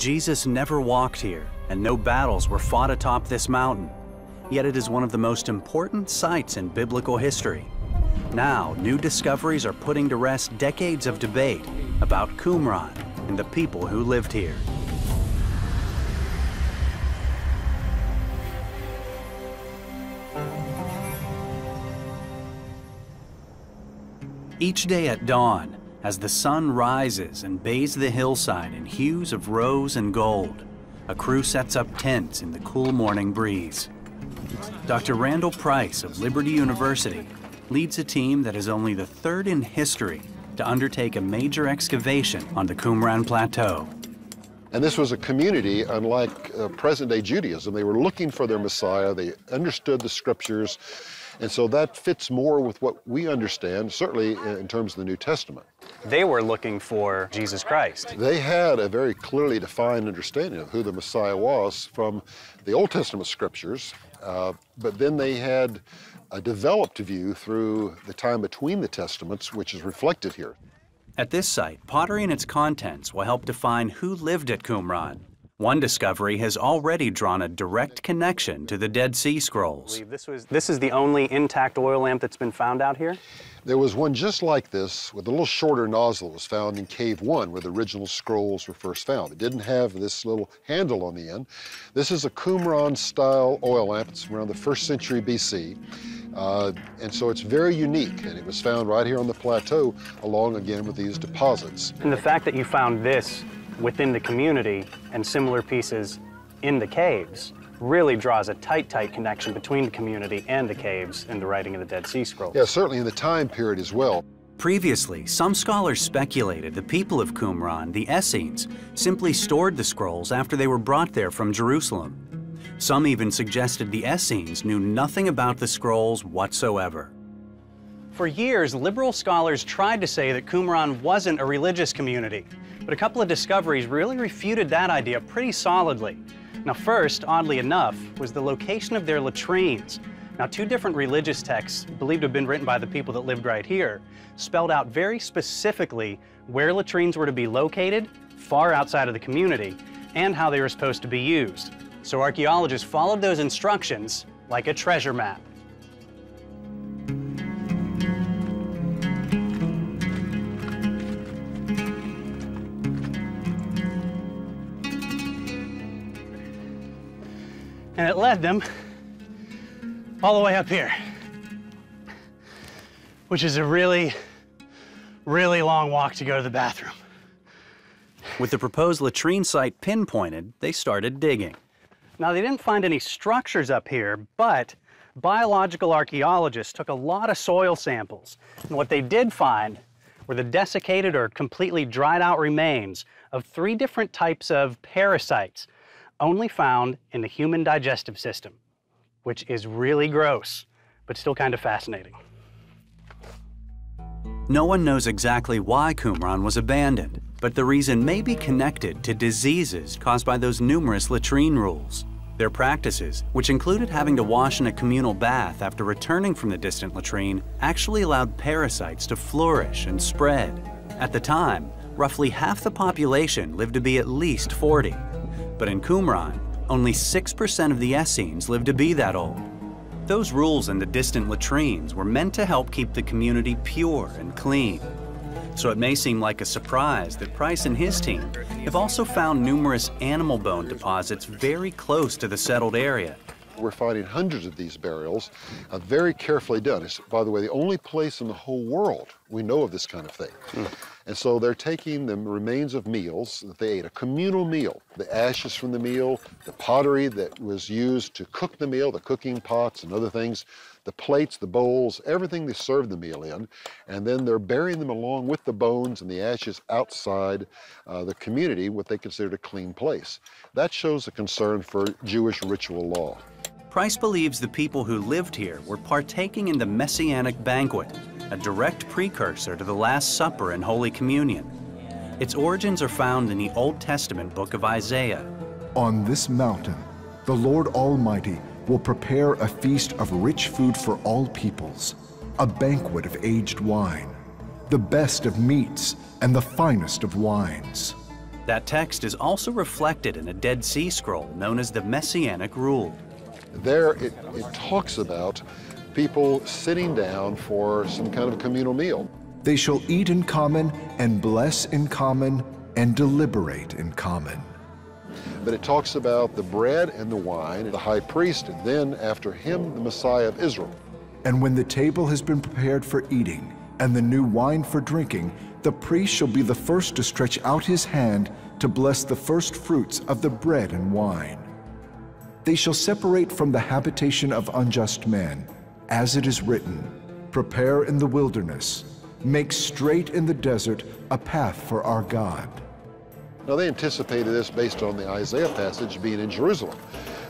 Jesus never walked here, and no battles were fought atop this mountain. Yet it is one of the most important sites in biblical history. Now, new discoveries are putting to rest decades of debate about Qumran and the people who lived here. Each day at dawn, as the sun rises and bathes the hillside in hues of rose and gold, a crew sets up tents in the cool morning breeze. Dr. Randall Price of Liberty University leads a team that is only the third in history to undertake a major excavation on the Qumran Plateau. And this was a community unlike present-day Judaism. They were looking for their Messiah. They understood the scriptures. And so that fits more with what we understand, certainly in terms of the New Testament. They were looking for Jesus Christ. They had a very clearly defined understanding of who the Messiah was from the Old Testament scriptures, but then they had a developed view through the time between the Testaments, which is reflected here. At this site, pottery and its contents will help define who lived at Qumran. One discovery has already drawn a direct connection to the Dead Sea Scrolls. This is the only intact oil lamp that's been found out here? There was one just like this with a little shorter nozzle that was found in Cave 1 where the original scrolls were first found. It didn't have this little handle on the end. This is a Qumran-style oil lamp. It's around the 1st century BC. And so it's very unique, and it was found right here on the plateau along again with these deposits. And the fact that you found this within the community and similar pieces in the caves really draws a tight connection between the community and the caves in the writing of the Dead Sea Scrolls. Yeah, certainly in the time period as well. Previously, some scholars speculated the people of Qumran, the Essenes, simply stored the scrolls after they were brought there from Jerusalem. Some even suggested the Essenes knew nothing about the scrolls whatsoever. For years, liberal scholars tried to say that Qumran wasn't a religious community, but a couple of discoveries really refuted that idea pretty solidly. Now first, oddly enough, was the location of their latrines. Now 2 different religious texts, believed to have been written by the people that lived right here, spelled out very specifically where latrines were to be located, far outside of the community, and how they were supposed to be used. So archaeologists followed those instructions like a treasure map. And it led them all the way up here, which is a really long walk to go to the bathroom. With the proposed latrine site pinpointed, they started digging. Now, they didn't find any structures up here, but biological archaeologists took a lot of soil samples. And what they did find were the desiccated or completely dried out remains of 3 different types of parasites only found in the human digestive system, which is really gross, but still kind of fascinating. No one knows exactly why Qumran was abandoned, but the reason may be connected to diseases caused by those numerous latrine rules. Their practices, which included having to wash in a communal bath after returning from the distant latrine, actually allowed parasites to flourish and spread. At the time, roughly half the population lived to be at least 40. But in Qumran, only 6% of the Essenes lived to be that old. Those rules in the distant latrines were meant to help keep the community pure and clean. So it may seem like a surprise that Price and his team have also found numerous animal bone deposits very close to the settled area. We're finding hundreds of these burials, very carefully done. It's, by the way, the only place in the whole world we know of this kind of thing. And so they're taking the remains of meals that they ate, a communal meal, the ashes from the meal, the pottery that was used to cook the meal, the cooking pots and other things, the plates, the bowls, everything they served the meal in, and then they're burying them along with the bones and the ashes outside the community, what they considered a clean place. That shows a concern for Jewish ritual law. Price believes the people who lived here were partaking in the Messianic banquet, a direct precursor to the Last Supper and Holy Communion. Its origins are found in the Old Testament book of Isaiah. On this mountain, the Lord Almighty will prepare a feast of rich food for all peoples, a banquet of aged wine, the best of meats and the finest of wines. That text is also reflected in a Dead Sea Scroll known as the Messianic Rule. There it talks about people sitting down for some kind of communal meal. They shall eat in common and bless in common and deliberate in common. But it talks about the bread and the wine, the high priest, and then after him, the Messiah of Israel. And when the table has been prepared for eating, and the new wine for drinking, the priest shall be the first to stretch out his hand to bless the first fruits of the bread and wine. They shall separate from the habitation of unjust men, as it is written, prepare in the wilderness, make straight in the desert a path for our God. Now they anticipated this based on the Isaiah passage being in Jerusalem.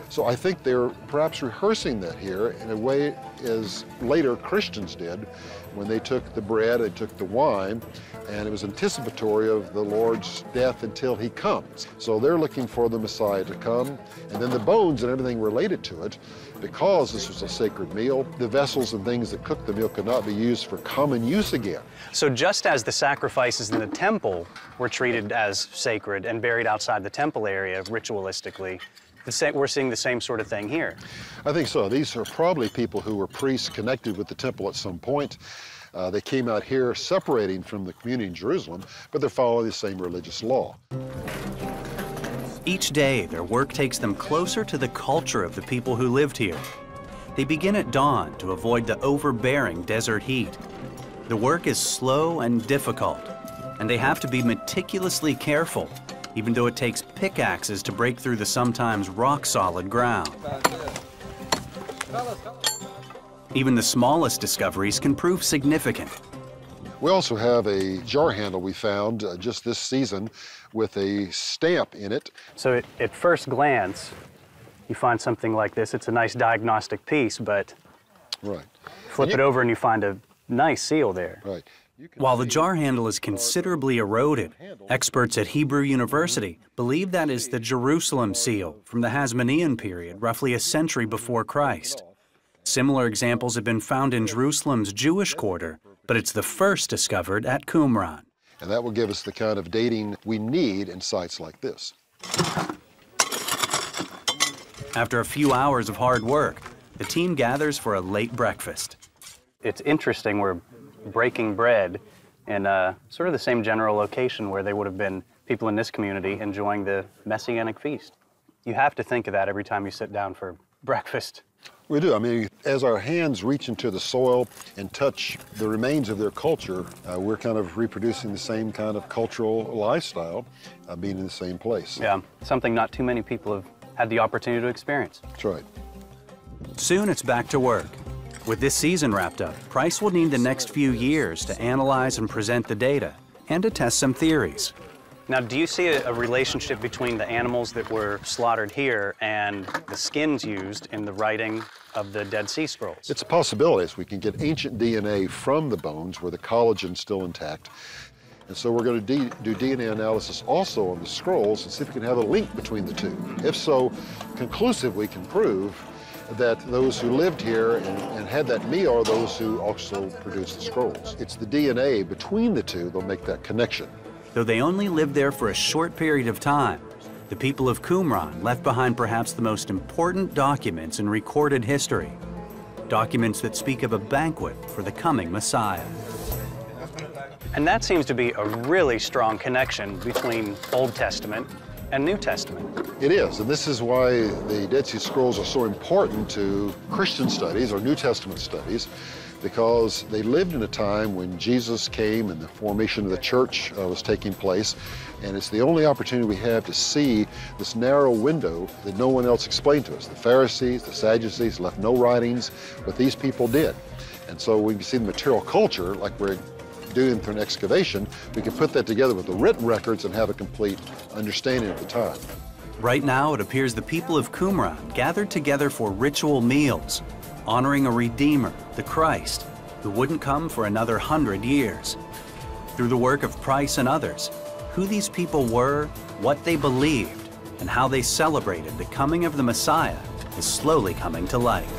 So I think they're perhaps rehearsing that here in a way as later Christians did when they took the bread, they took the wine, and it was anticipatory of the Lord's death until he comes. So they're looking for the Messiah to come, and then the bones and everything related to it, because this was a sacred meal, the vessels and things that cooked the meal could not be used for common use again. So just as the sacrifices in the temple were treated as sacred and buried outside the temple area ritualistically, we're seeing the same sort of thing here. I think so. These are probably people who were priests connected with the temple at some point. They came out here separating from the community in Jerusalem, but they're following the same religious law. Each day, their work takes them closer to the culture of the people who lived here. They begin at dawn to avoid the overbearing desert heat. The work is slow and difficult, and they have to be meticulously careful, even though it takes pickaxes to break through the sometimes rock-solid ground. Even the smallest discoveries can prove significant. We also have a jar handle we found just this season with a stamp in it. So at first glance, you find something like this. It's a nice diagnostic piece, but right. Flip it over and you find a nice seal there. Right. While the jar handle is considerably eroded, experts at Hebrew University believe that is the Jerusalem seal from the Hasmonean period, roughly a century before Christ. Similar examples have been found in Jerusalem's Jewish quarter, but it's the first discovered at Qumran. And that will give us the kind of dating we need in sites like this. After a few hours of hard work, the team gathers for a late breakfast. It's interesting, we're breaking bread in sort of the same general location where they would have been people in this community enjoying the Messianic feast. You have to think of that every time you sit down for breakfast. We do. I mean, as our hands reach into the soil and touch the remains of their culture, we're kind of reproducing the same kind of cultural lifestyle, being in the same place. Yeah, something not too many people have had the opportunity to experience. That's right. Soon it's back to work. With this season wrapped up, Price will need the next few years to analyze and present the data and to test some theories. Now, do you see a relationship between the animals that were slaughtered here and the skins used in the writing of the Dead Sea Scrolls? It's a possibility. We can get ancient DNA from the bones where the collagen's still intact. And so we're going to do DNA analysis also on the scrolls and see if we can have a link between the two. If so, conclusively can prove that those who lived here and had that meal are those who also produced the scrolls. It's the DNA between the two that'll make that connection. Though they only lived there for a short period of time, the people of Qumran left behind perhaps the most important documents in recorded history. Documents that speak of a banquet for the coming Messiah. And that seems to be a really strong connection between Old Testament and New Testament. It is, and this is why the Dead Sea Scrolls are so important to Christian studies or New Testament studies, because they lived in a time when Jesus came and the formation of the church was taking place, and it's the only opportunity we have to see this narrow window that no one else explained to us. The Pharisees, the Sadducees left no writings, but these people did. And so we can see the material culture, like we're doing through an excavation, we can put that together with the written records and have a complete understanding of the time. Right now, it appears the people of Qumran gathered together for ritual meals, honoring a Redeemer, the Christ, who wouldn't come for another 100 years. Through the work of Price and others, who these people were, what they believed, and how they celebrated the coming of the Messiah is slowly coming to light.